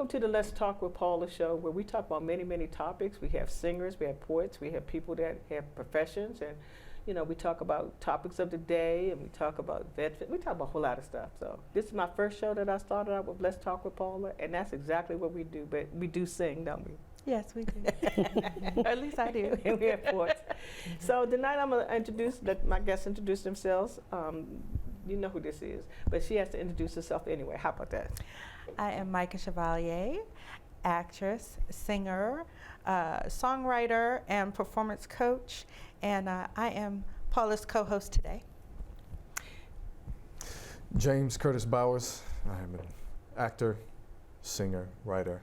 Welcome to the Let's Talk with Paula show, where we talk about many, many topics. We have singers, we have poets, we have people that have professions, and we talk about topics of the day, and we talk about veterans. We talk about a whole lot of stuff. So this is my first show that I started out with, Let's Talk with Paula, and that's exactly what we do. But we do sing, don't we? Yes, we do. At least I do. And we have poets. So tonight I'm going to let my guests introduce themselves. You know who this is, but she has to introduce herself anyway. How about that? I am Micah Chevalier, actress, singer, songwriter, and performance coach, and I am Paula's co-host today. James Curtis Bowers. I am an actor, singer, writer,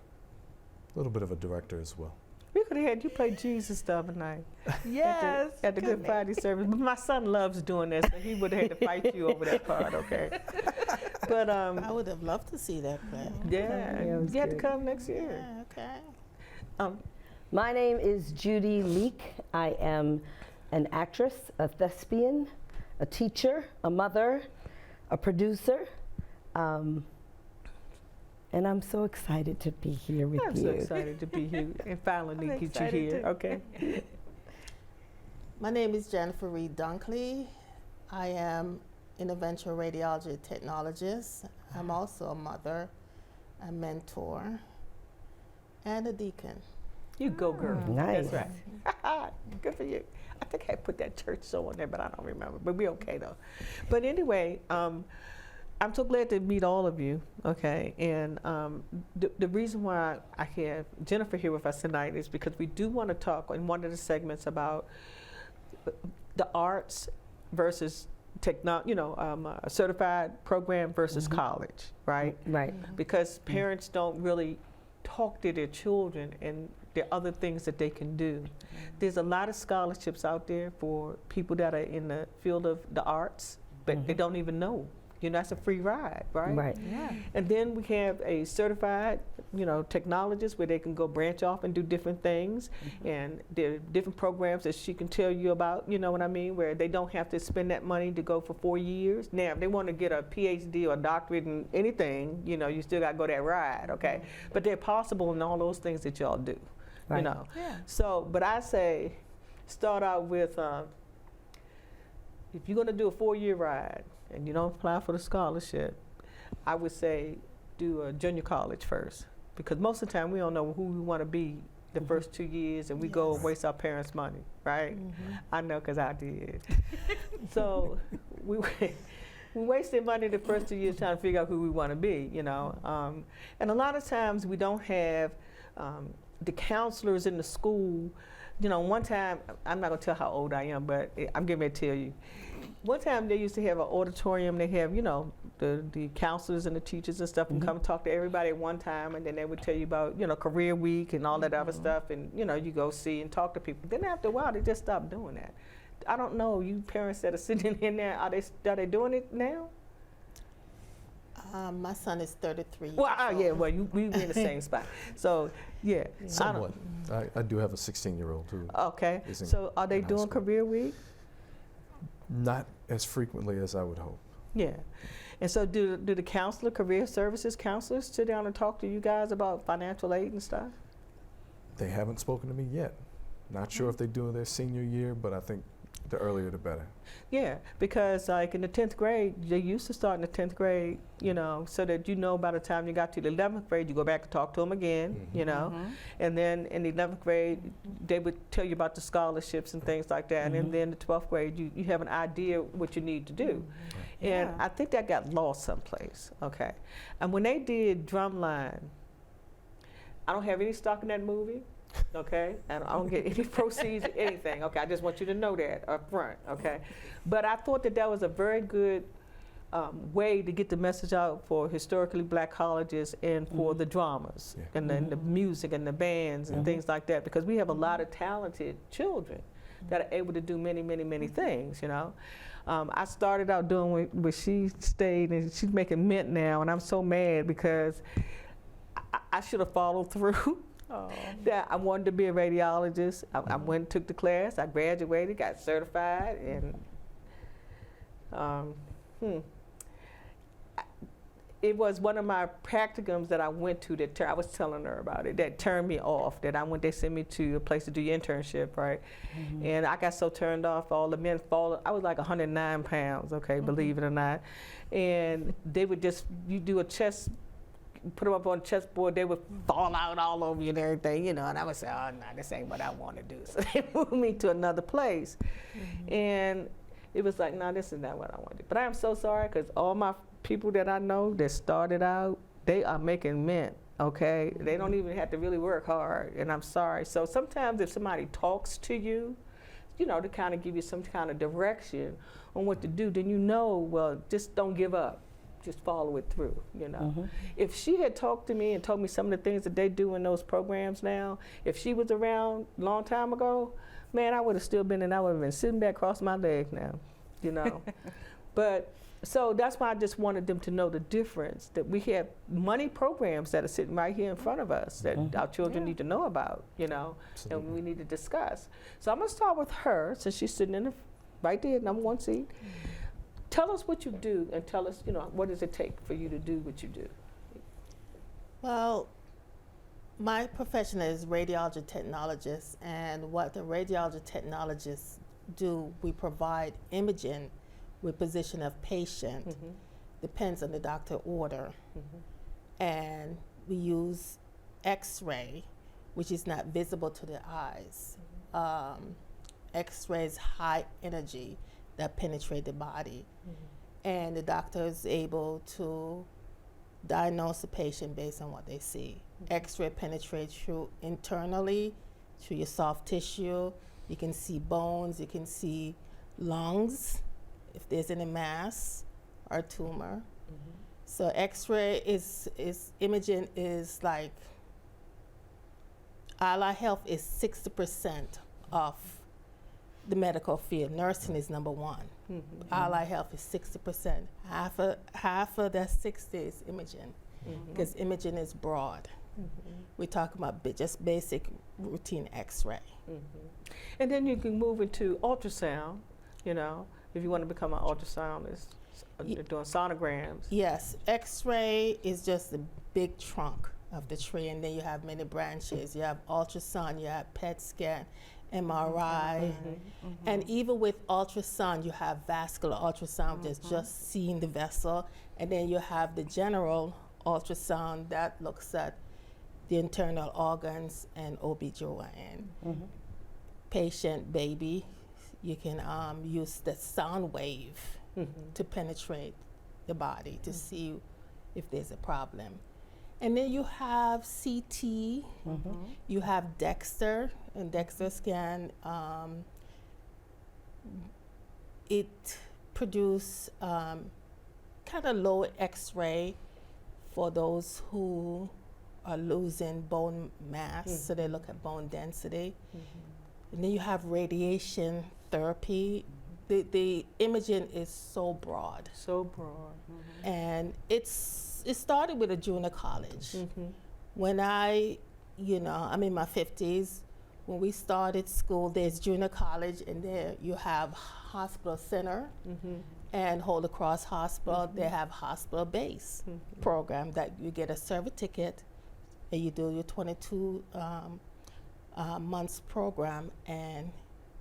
a little bit of a director as well. We could have had you play Jesus the other night. Yes. At the Good Friday service. But my son loves doing this, so he would have had to fight you over that part, okay? But I would have loved to see that play. yeah, you have to come next year. Yeah, okay. My name is Judy Leak. I am an actress, a thespian, a teacher, a mother, a producer. And I'm so excited to be here with you. I'm so excited to be here and finally get you here. Too. Okay. My name is Jennifer Reed Dinkley. I am interventional radiology technologist. I'm also a mother, a mentor, and a deacon. You go, girl. Nice. That's right. Good for you. I think I put that church show on there, but I don't remember. But we're okay though. But anyway, I'm so glad to meet all of you, okay? And the reason why I have Jennifer here with us tonight is because we do want to talk in one of the segments about the arts versus a certified program versus college, right? Right. Because parents don't really talk to their children and there are other things that they can do. There's a lot of scholarships out there for people that are in the field of the arts, but they don't even know. That's a free ride, right? Right. Yeah. And then we have a certified, technologist where they can go branch off and do different things. And there are different programs that she can tell you about, you know what I mean, where they don't have to spend that money to go for 4 years. Now, if they want to get a PhD or a doctorate in anything, you still got to go that ride, okay? But they're possible in all those things that y'all do, Right. Yeah. So, but I say start out with, if you're going to do a 4-year ride, and you don't apply for the scholarship, I would say do a junior college first. Because most of the time we don't know who we want to be the first 2 years, and we go and waste our parents' money, right? I know because I did. So we wasted money the first 2 years trying to figure out who we want to be, And a lot of times we don't have the counselors in the school. One time, I'm not going to tell how old I am, but I'm getting ready to tell you. One time they used to have an auditorium. They have, the counselors and the teachers and stuff and come talk to everybody at one time, and then they would tell you about, career week and all that other stuff, and, you go see and talk to people. Then after a while, they just stopped doing that. I don't know, you parents that are sitting in there, are they doing it now? My son is 33 years Well, old. yeah, well, we were in the same spot. So, yeah. Somewhat. I do have a 16-year-old who Okay. is in, So are they in high doing school. career week? Not as frequently as I would hope. Yeah. And so do the career services counselors sit down and talk to you guys about financial aid and stuff? They haven't spoken to me yet. Not sure if they do their senior year, but I think the earlier the better. Yeah, because like in the 10th grade, they used to start in the 10th grade, so that by the time you got to the 11th grade, you go back and talk to them again, and then in the 11th grade, they would tell you about the scholarships and things like that, and then the 12th grade, you have an idea what you need to do. And I think that got lost someplace, okay? And when they did Drumline, I don't have any stock in that movie. Okay, and I don't get any proceeds or anything. Okay, I just want you to know that up front. Okay, but I thought that was a very good way to get the message out for historically black colleges and for the dramas and then the music and the bands and things like that, because we have a lot of talented children that are able to do many, many, many things. I started out doing what she stayed, and she's making mint now, and I'm so mad because I should have followed through. That I wanted to be a radiologist. I went and took the class. I graduated, got certified, and it was one of my practicums that I went to that I was telling her about it, that turned me off, that they sent me to a place to do your internship, right? And I got so turned off, all the men fall, I was like 109 pounds, okay, believe it or not. And they would just, you do a chest, put them up on a chessboard, they would fall out all over you and everything, you know, and I would say, oh, no, this ain't what I want to do. So they moved me to another place. And it was like, no, this is not what I want to do. But I am so sorry, because all my people that I know that started out, they are making mint, okay? They don't even have to really work hard, and I'm sorry. So sometimes if somebody talks to you, you know, to kind of give you some kind of direction on what to do, then you know, well, just don't give up. Just follow it through, you know. If she had talked to me and told me some of the things that they do in those programs now, if she was around a long time ago, man, I would have still been, and I would have been sitting back crossing my legs now, you know. But so that's why I just wanted them to know the difference, that we have money programs that are sitting right here in front of us that our children need to know about, you know, and we need to discuss. So I'm gonna start with her, since she's sitting in the, right there, number one seat. Tell us what you do, and tell us, you know, what does it take for you to do what you do? Well, my profession is radiology technologist, and what the radiology technologists do, we provide imaging with position of patient, depends on the doctor order. And we use X-ray, which is not visible to the eyes. X-ray is high energy that penetrate the body. And the doctor is able to diagnose the patient based on what they see. X-ray penetrates through internally, through your soft tissue. You can see bones, you can see lungs, if there's any mass or tumor. So X-ray is imaging is like, allied health is 60% of the medical field. Nursing is number one. Allied health is 60%. Half of that 60 is imaging, because imaging is broad. We talk about just basic routine X-ray. And then you can move into ultrasound, you know, if you want to become an ultrasoundist, doing sonograms. Yes, X-ray is just the big trunk of the tree, and then you have many branches. You have ultrasound, you have PET scan, MRI, and even with ultrasound, you have vascular ultrasound, that's just seeing the vessel, and then you have the general ultrasound that looks at the internal organs and OB/GYN. Patient, baby, you can use the sound wave to penetrate the body to see if there's a problem. And then you have CT, you have Dexter, and Dexter scan, it produces kind of low X-ray for those who are losing bone mass, so they look at bone density. And then you have radiation therapy. The imaging is so broad. So broad. And it started with a junior college. When I'm in my 50s, when we started school, there's junior college, and there you have hospital center and Holy Cross Hospital. They have hospital-based program that you get a certificate, and you do your 22 months program, and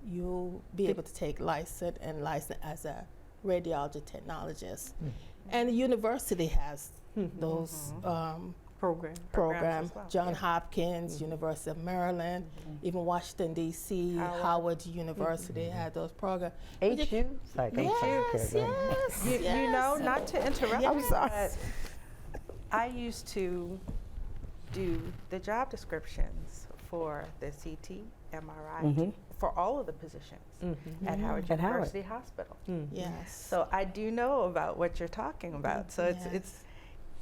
you'll be able to take license as a radiology technologist. And the university has those program. as well. John Hopkins, University of Maryland, even Washington D.C., Howard University had those programs. HU? Like, Yes, yes, You know, not to interrupt Yes. you, but I used to do the job descriptions for the CT, MRI, for all of the positions at Howard At Howard. University Hospital. Yes. So I do know about what you're talking about. So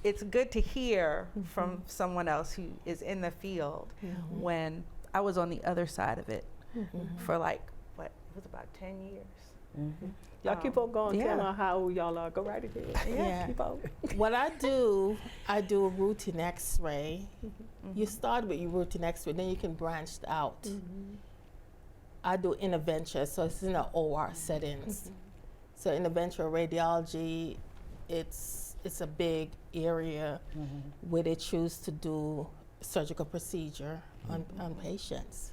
it's good to hear from someone else who is in the field when I was on the other side of it for like, it was about 10 years. Y'all keep on going, yeah. tell her how old y'all are. Go right ahead. Yeah. Keep on. What I do a routine X-ray. You start with your routine X-ray, then you can branch out. I do intervention, so it's in the OR settings. So interventional radiology, it's it's a big area where they choose to do surgical procedure on patients.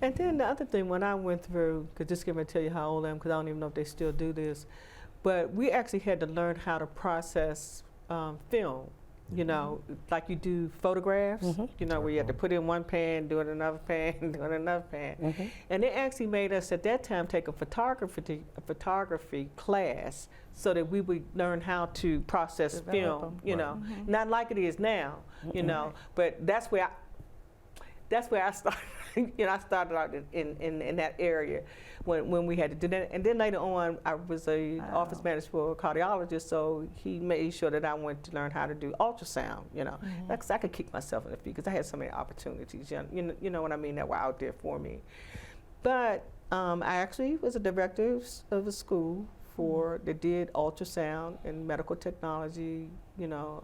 And then the other thing, when I went through, because just give me to tell you how old I am, because I don't even know if they still do this, but we actually had to learn how to process film. You know, like you do photographs, you know, where you have to put in one pan, do it in another pan, do it in another pan. And they actually made us at that time take a photography class so that we would learn how to process film, you know. Not like it is now, you know, but that's where I started. You know, I started out in that area when we had to do that. And then later on, I was a office manager for a cardiologist, so he made sure that I went to learn how to do ultrasound, you know. Because I could keep myself in the feet because I had so many opportunities, you know what I mean, that were out there for me. But I actually was a director of a school that did ultrasound and medical technology, you know,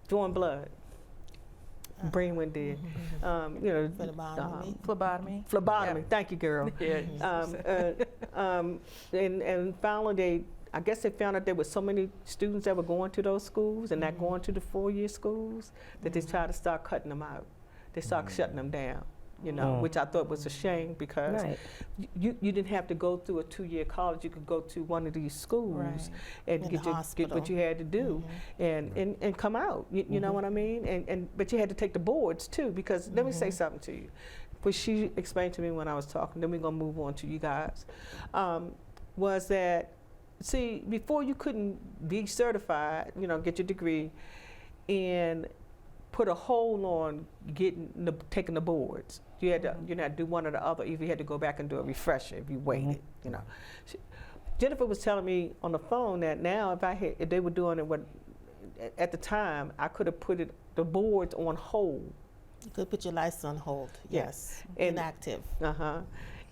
drawing blood. Brain one did, you know, Phlebotomy. Phlebotomy. Thank you, girl. And finally, I guess they found out there were so many students that were going to those schools and not going to the 4-year schools that they tried to start cutting them out. They started shutting them down. You know, which I thought was a shame because you didn't have to go through a 2-year college. You could go to one of these schools and get what you had to do and come out. You know what I mean? But you had to take the boards too because let me say something to you. What she explained to me when I was talking, then we're gonna move on to you guys, was that, see, before you couldn't be certified, you know, get your degree and put a hold on taking the boards. You had to do one or the other. If you had to go back and do a refresher if you waited, you know. Jennifer was telling me on the phone that now if they were doing it at the time, I could have put the boards on hold. You could put your license on hold. Yes, inactive.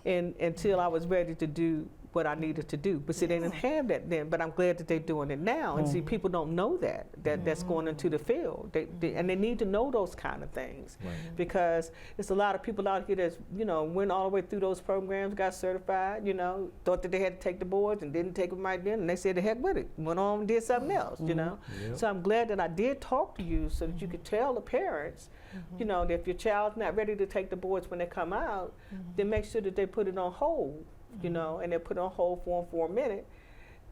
And until I was ready to do what I needed to do. But see, they didn't have that then, but I'm glad that they're doing it now. And see, people don't know that's going into the field. And they need to know those kind of things because there's a lot of people out here that's, you know, went all the way through those programs, got certified, you know, thought that they had to take the boards and didn't take them right then, and they said the heck with it, went on and did something else, you know. So I'm glad that I did talk to you so that you could tell the parents, you know, that if your child's not ready to take the boards when they come out, then make sure that they put it on hold. You know, and they put it on hold for a minute,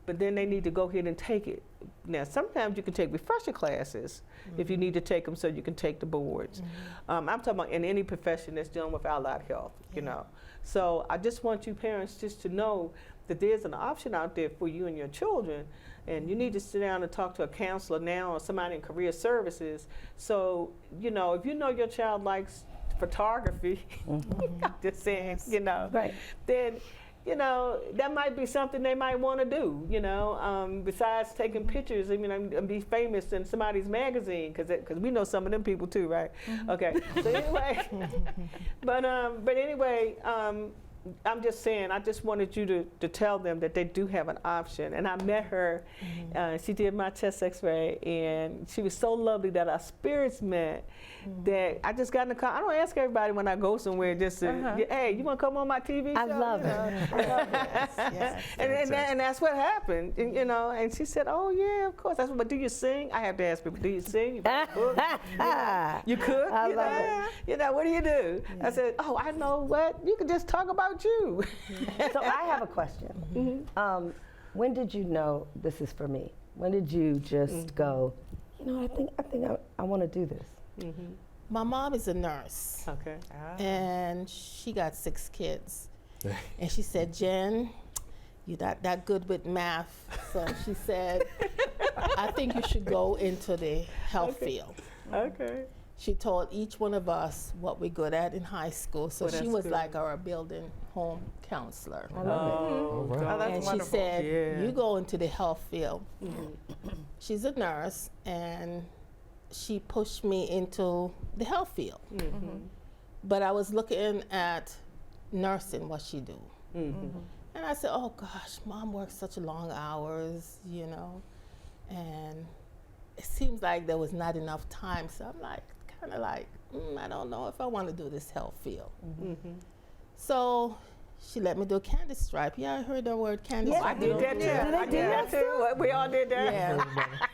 but then they need to go ahead and take it. Now, sometimes you can take refresher classes if you need to take them so you can take the boards. I'm talking about in any profession that's dealing with allied health, you know. So I just want you parents just to know that there's an option out there for you and your children, and you need to sit down and talk to a counselor now or somebody in career services. So, you know, if you know your child likes photography, I'm just saying, you know, then, you know, that might be something they might want to do, you know, besides taking pictures, I mean, and be famous in somebody's magazine, because we know some of them people too, right? Okay, so anyway, but anyway, I'm just saying, I just wanted you to tell them that they do have an option. And I met her, she did my chest x-ray, and she was so lovely that our spirits met, that I just got in the car. I don't ask everybody when I go somewhere just to, hey, you want to come on my TV show? I love it. I love it. And that's what happened, you know. And she said, oh, yeah, of course. But do you sing? I have to ask people, do you sing? You cook? You cook? I love it. You know, what do you do? I said, oh, I know what. You can just talk about you. So I have a question. When did you know this is for me? When did you just go, you know, I think I want to do this? My mom is a nurse. Okay. And she got 6 kids. And she said, Jen, you're not that good with math. So she said, I think you should go into the health field. Okay. She told each one of us what we're good at in high school. So she was like our building home counselor. I love it. Oh, that's And wonderful. she said, you go into the health field. She's a nurse, and she pushed me into the health field. But I was looking at nursing, what she do. And I said, oh gosh, Mom works such long hours, you know, and it seems like there was not enough time. So I'm like, kind of like, I don't know if I want to do this health field. So she let me do candy stripe. Yeah, I heard the word candy Yeah, stripe. I did that too. Did they I do did that that too. We all did that. Yeah.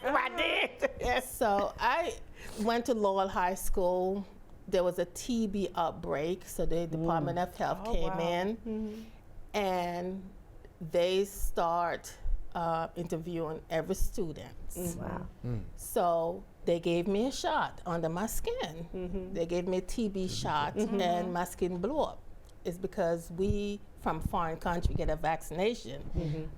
I did. Yes. So I went to Lowell High School. There was a TB outbreak, so the Department of Health Oh, came wow. in, and they start interviewing every student. Wow. So they gave me a shot under my skin. They gave me a TB shot, and my skin blew up. It's because we, from foreign country, get a vaccination.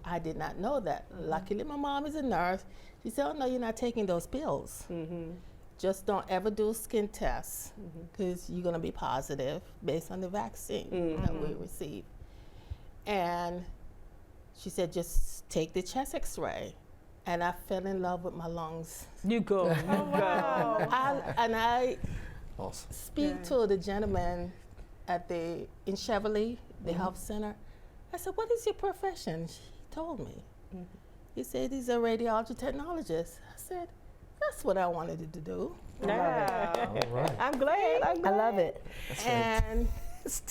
I did not know that. Luckily, my mom is a nurse. She said, "Oh no, you're not taking those pills. Just don't ever do skin tests because you're gonna be positive based on the vaccine that we received." And she said, "Just take the chest X-ray." And I fell in love with my lungs. You go. You go. I Awesome. speak to the gentleman in Chevalier, the health center. I said, "What is your profession?" He told me. He said he's a radiology technologist. I said, "That's what I wanted to do." Yeah. All right. I'm glad. I love it. And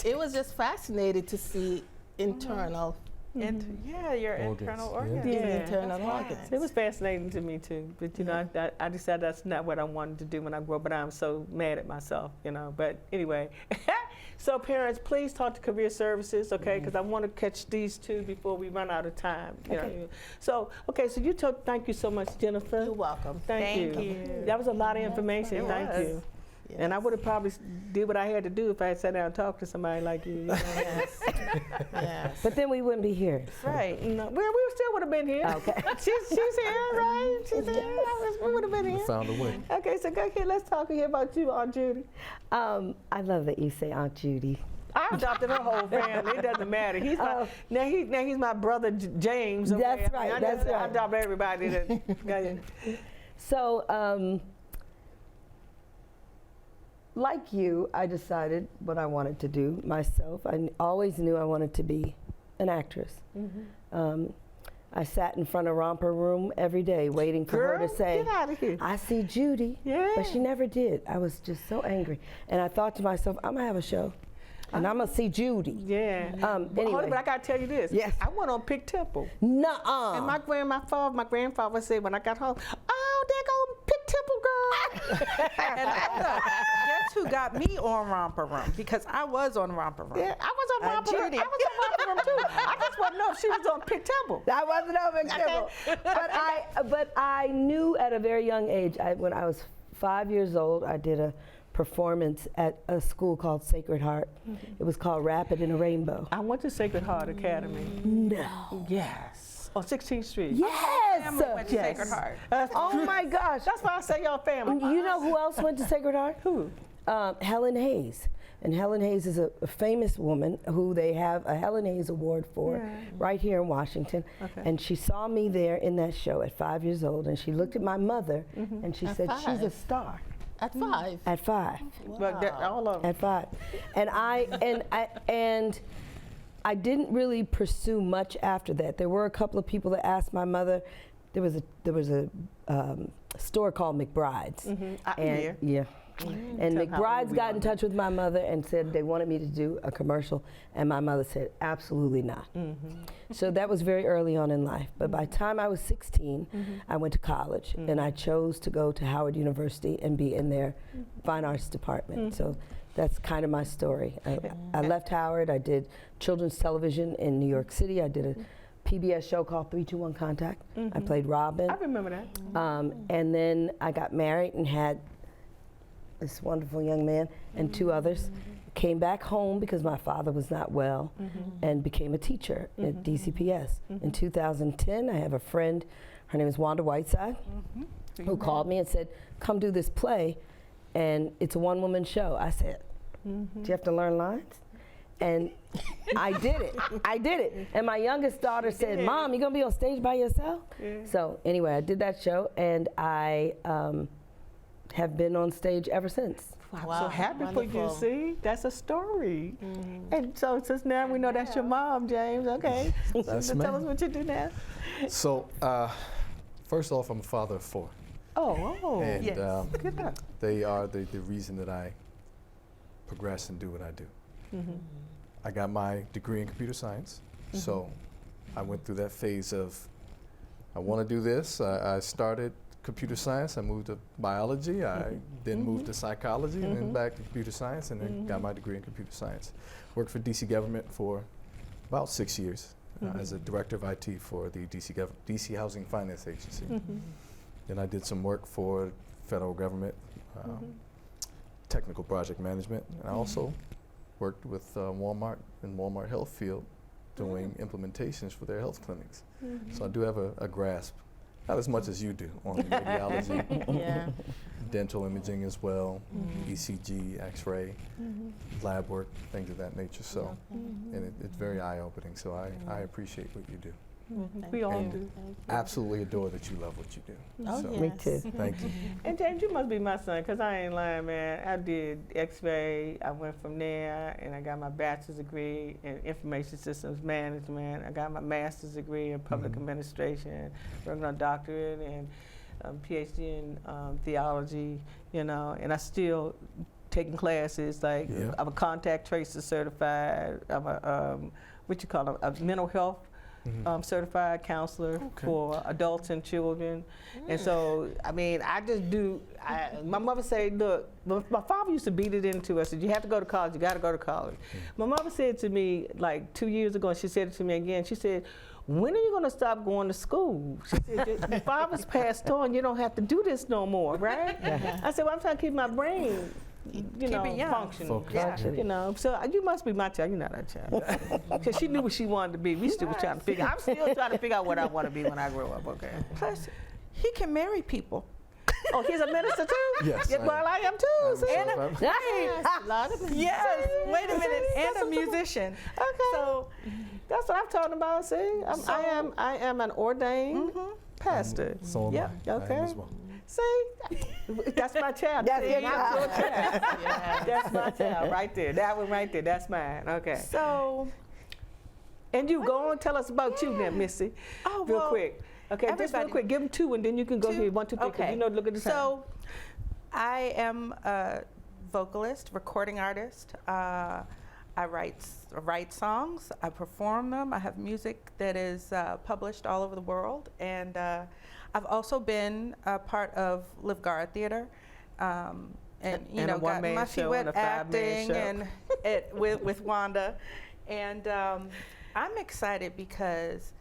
it was just fascinating to see internal Yeah, your Organs, internal yeah. organs. Yeah. internal That's organs. It was fascinating to me too, but you know, I decided that's not what I wanted to do when I grew up. But I'm so mad at myself, you know. But anyway, so parents, please talk to career services, okay? Because I want to catch these two before we run out of time. You know. So so you took. Thank you so much, Jennifer. You're welcome. Thank you. That was a lot of information. It Thank was. you. And I would have probably did what I had to do if I had sat down and talked to somebody like you. You know? Yes. Yes. But then we wouldn't be here. Right. No, we still would have been here. Okay. She's here, right? She's here. We would have been We here. found a way. Okay, so go ahead. Let's talk here about you, Aunt Judy. I love that you say Aunt Judy. I adopted her whole family. It doesn't matter. He's my now he's my brother James. Okay? That's right, that's I right. adopt everybody. That, So, like you, I decided what I wanted to do myself. I always knew I wanted to be an actress. I sat in front of Romper Room every day waiting for her Girl, to say, get out of here. "I see Judy." Yeah. But she never did. I was just so angry. And I thought to myself, I'm going to have a show. And I'm going to see Judy. Yeah. Hold Anyway. on, but I gotta tell you this. Yes. I went on Pick Temple. Nuh-uh. And my grandfather said when I got home, "Oh, there go Pick Temple girl." And guess who got me on Romper Room? Because I was on Romper Room. Yeah, I was on Romper Room. Judy. I was on Romper Room too. I just want to know if she was on Pick Temple. I wasn't over Temple. But I knew at a very young age, when I was 5 years old, I did a performance at a school called Sacred Heart. It was called Rapid in a Rainbow. I went to Sacred Heart Academy. No. Yes. On 16th Street. Yes. Family went to Yes. Sacred Heart. Oh my gosh. That's why I say y'all family. You know who else went to Sacred Heart? Who? Helen Hayes. And Helen Hayes is a famous woman who they have a Helen Hayes Award for right here in Washington. Okay. And she saw me there in that show at 5 years old, and she looked at my mother and she said, "She's a 5? star." At 5. At 5. But all of them. At 5. And I didn't really pursue much after that. There were a couple of people that asked my mother. There was a store called McBride's. And Yeah. And Tell how McBride's old we got are. in touch with my mother and said they wanted me to do a commercial, and my mother said absolutely not. So that was very early on in life. But by the time I was 16, I went to college, and I chose to go to Howard University and be in their fine arts department. So that's kind of my story. I left Howard. I did children's television in New York City. I did a PBS show called 321 Contact. I played Robin. I remember that. And then I got married and had this wonderful young man and 2 others. Came back home because my father was not well and became a teacher at DCPS. In 2010, I have a friend, her name is Wanda Whiteside, who called me and said, "Come do this play." And it's a one-woman show. I said, "Do you have to learn lines?" And I did it. I did it. And my youngest daughter said, "Mom, you gonna be on stage by yourself?" So anyway, I did that show, and I have been on stage ever since. I'm Wow, so happy for you. wonderful. See, that's a story. And so since now we know that's your mom, James. Okay. That's so me. tell us what you do now. So, first off, I'm a father of 4. Oh. And yes. Good luck. they are the reason that I progress and do what I do. I got my degree in computer science. So I went through that phase of, I want to do this. I started computer science. I moved to biology. I then moved to psychology and then back to computer science, and then got my degree in computer science. Worked for DC government for about 6 years as a director of IT for the DC Housing Finance Agency. Then I did some work for federal government, technical project management, and I also worked with Walmart and Walmart Health Field doing implementations for their health clinics. So I do have a grasp, not as much as you do, on radiology, dental imaging as well, ECG, X-ray, lab work, things of that nature. So, and it's very eye-opening. So I appreciate what you do. We all And do. absolutely adore that you love what you do. Oh, So, yes. Me too. thank you. And James, you must be my son, because I ain't lying, man. I did X-ray. I went from there, and I got my bachelor's degree in information systems management. I got my master's degree in public administration, working on doctorate and PhD in theology, you know, and I still taking classes. Like, I'm a contact tracer certified. I'm a, a mental health certified counselor for adults and children. And so, I mean, I just do, my mother said, look, my father used to beat it into us, said, you have to go to college, you got to go to college. My mother said to me like 2 years ago, and she said it to me again, she said, when are you going to stop going to school? She said, your father's passed on, you don't have to do this no more, right? I said, well, I'm trying to keep my brain, you know, functioning. Focus. You know, so you must be my child. You're not that child. Because she knew what she wanted to be. We still was trying to figure. I'm still trying to figure out what I want to be when I grow up. Okay. Plus, he can marry people. Oh, he's a minister too. Yes, Yeah, I well, I am too. See? And A lot of yes. Wait a minute. And a musician. Okay. So That's what I'm talking about. See, I am an ordained pastor. So am Yeah. I. I am Okay. as well. See, that's my child. That's See, your that's your child. child. That's my child right there. That one right there. That's mine. Okay. so And you go on, tell us about you then, Missy. oh Real well, quick. Okay, just real everybody- quick. Give them two, and then you can go 2? here. 1, 2, 3. 'Cause Okay. you know, look at the time. So I am a vocalist, recording artist. I write songs. I perform them. I have music that is published all over the world, and I've also been a part of Live Guard Theater, and you And a know, got one-man my feet show wet and a 5-man acting show. and with Wanda, and I'm excited because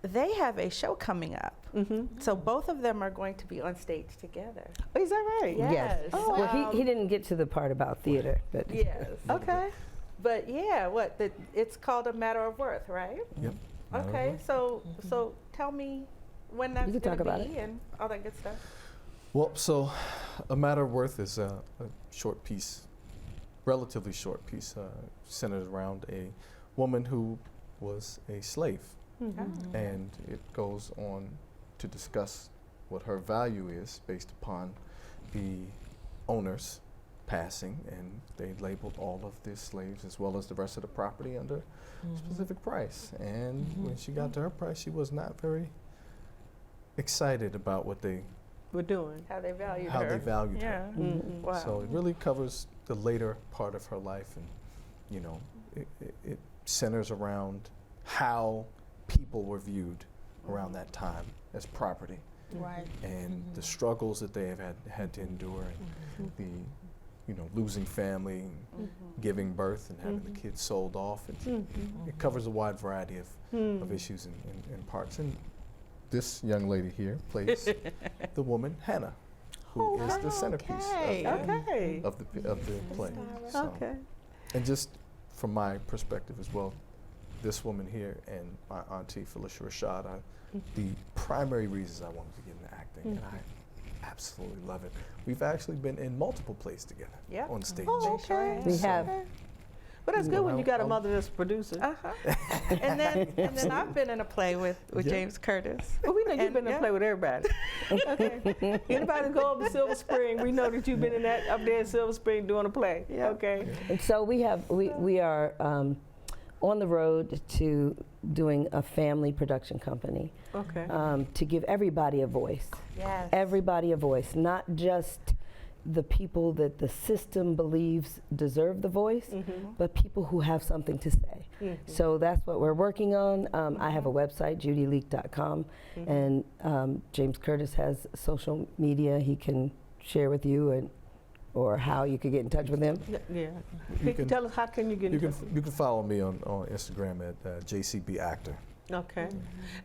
they have a show coming up. So both of them are going to be on stage together. Oh, is that right? Yes. Oh, Well, he didn't get to the part about theater, but Yes. Okay. But yeah, it's called A Matter of Worth, right? Yep. Okay, so tell me when that's can going talk to about be and all that good stuff. Well, so A Matter of Worth is a short piece, relatively short piece, centered around a woman who was a slave. And it goes on to discuss what her value is based upon the owners passing, and they labeled all of the slaves as well as the rest of the property under a specific price. And when she got to her price, she was not very excited about what We're doing. How they valued how her. they valued Yeah. her. Wow. So it really covers the later part of her life, and you know, it centers around how people were viewed around that time as property, Right. and the struggles that they have had to endure, and the losing family, and giving birth, and having the kids sold off. It covers a wide variety of issues and parts. And this young lady here plays the woman Hannah, who is the centerpiece Okay. of the play. So, Okay. and just from my perspective as well, this woman here and my auntie Felicia Rashad are the primary reasons I wanted to get into acting, and I absolutely love it. We've actually been in multiple plays together Yep. on stage. Oh, They sure okay. have. we have. But that's good when you got a I'll- mother that's a producer. And then I've been in a play with Yeah. James Curtis. Well, we know you've And- been in yeah. a play with everybody. Okay. Anybody go up to Silver Spring, we know that you've been in that up there in Silver Spring doing a play. Yeah. Okay. And so we are on the road to doing a family production company Okay. to give everybody a voice. Yes. Everybody a voice, not just the people that the system believes deserve the voice, but people who have something to say. So that's what we're working on. I have a website, judyleak.com, and James Curtis has social media he can share with you, and or how you could get in touch with him. Yeah. You can- Tell us, how can you get in touch? You can follow me on Instagram at JCB Actor. Okay.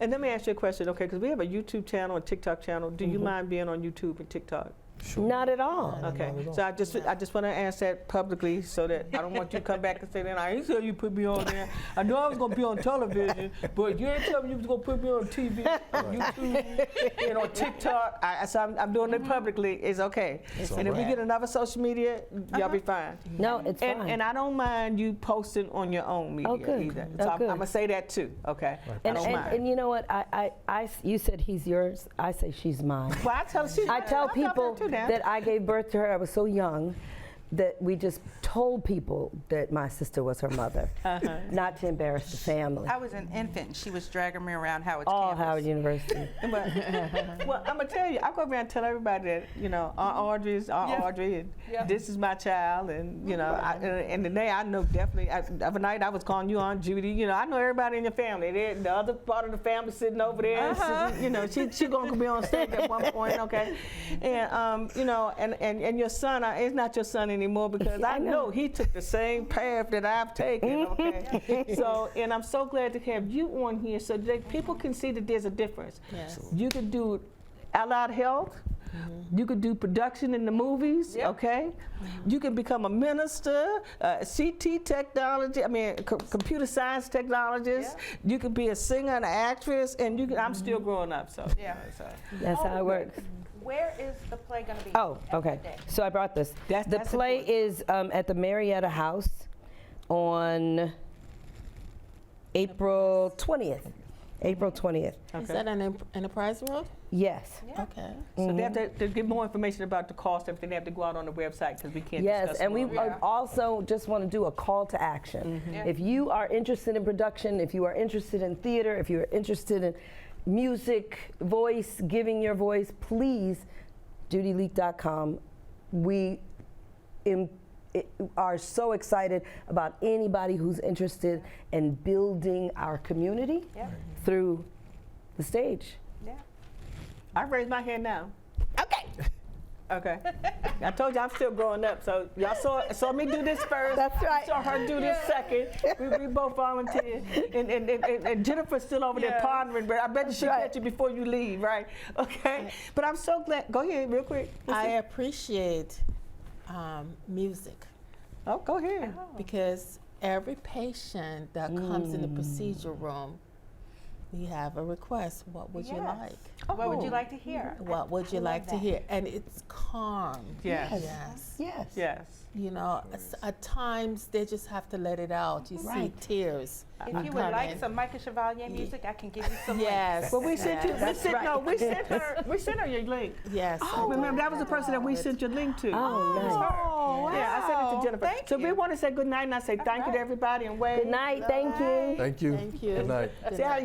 And let me ask you a question, okay, because we have a YouTube channel and TikTok channel. Do you mind being on YouTube and TikTok? Sure. Not at all. Okay, so I just want to ask that publicly so that I don't want you to come back and say, "Then I ain't tell you put me on there. I know I was gonna be on television, but you ain't tell me you was gonna put me on TV, on YouTube, and on TikTok." So I'm doing it publicly. It's okay. And if we get another social media, y'all be fine. No, it's fine. And I don't mind you posting on your own media good. either. Oh, So I'm good. gonna say that too. Okay. and, I don't mind. and you know what? You said he's yours. I say she's mine. Well, I tell people too now. that I gave birth to her. I was so young that we just told people that my sister was her mother, not to embarrass the family. I was an infant and she was dragging me around Howard All campus. Howard University. Well, I'm gonna tell you, I go around and tell everybody that, you know, Aunt Audrey's Aunt Audrey, and this is my child, and you know, and today I know definitely. The other night I was calling you Aunt Judy. You know, I know everybody in your family. The other part of the family sitting over there. Sitting, you know, she gonna be on stage at one point, okay? And you know, and your son, it's not your son anymore because I know he took the same path that I've taken, okay? So, and I'm so glad to have you on here so that people can see that there's a difference. Yes. You can do allied health. You could do production in the movies, okay? You can become a minister, CT technology, computer science technologist. You could be a singer and an actress, and you can, I'm still growing up, so. So. That's how it works. Where is the play going to be? Oh, okay. So I brought this. The That's play important. is at the Marietta House on April 20th. April 20th. Is that on Enterprise Road? Yes. Okay. So they have to get more information about the cost, everything. They have to go out on the website because we can't Yes, discuss and we more. also just want to do a call to action. If you are interested in production, if you are interested in theater, if you are interested in music, voice, giving your voice, please, judyleak.com. We are so excited about anybody who's interested in building our community through the stage. I raised my hand now. Okay. I told you I'm still growing up, so y'all saw me do this first. That's right. Saw her do this second. We both volunteered, and Jennifer's still over there pondering. But I bet you she'll catch you before you leave, right? Okay. But I'm so glad. Go ahead, real quick. I appreciate music Oh, go ahead. because every patient that comes in the procedure room, we have a request. What would you like? What would you like to hear? What would you like to hear? And it's calm. Yes. Yes. Yes. Yes. You know, at times they just have to let it out. You see tears. If you would like some Micah Chevalier music, I can give you some Yes. Well, we sent you. Yes. We sent her your link. Yes. Remember, that was the person that we sent your link to. Oh, nice. Yeah, I sent it to Jennifer. Thank so you. we want to say good night, and I say thank you to everybody and wave. Good night. Thank you. Thank you. Thank you. Good night. See how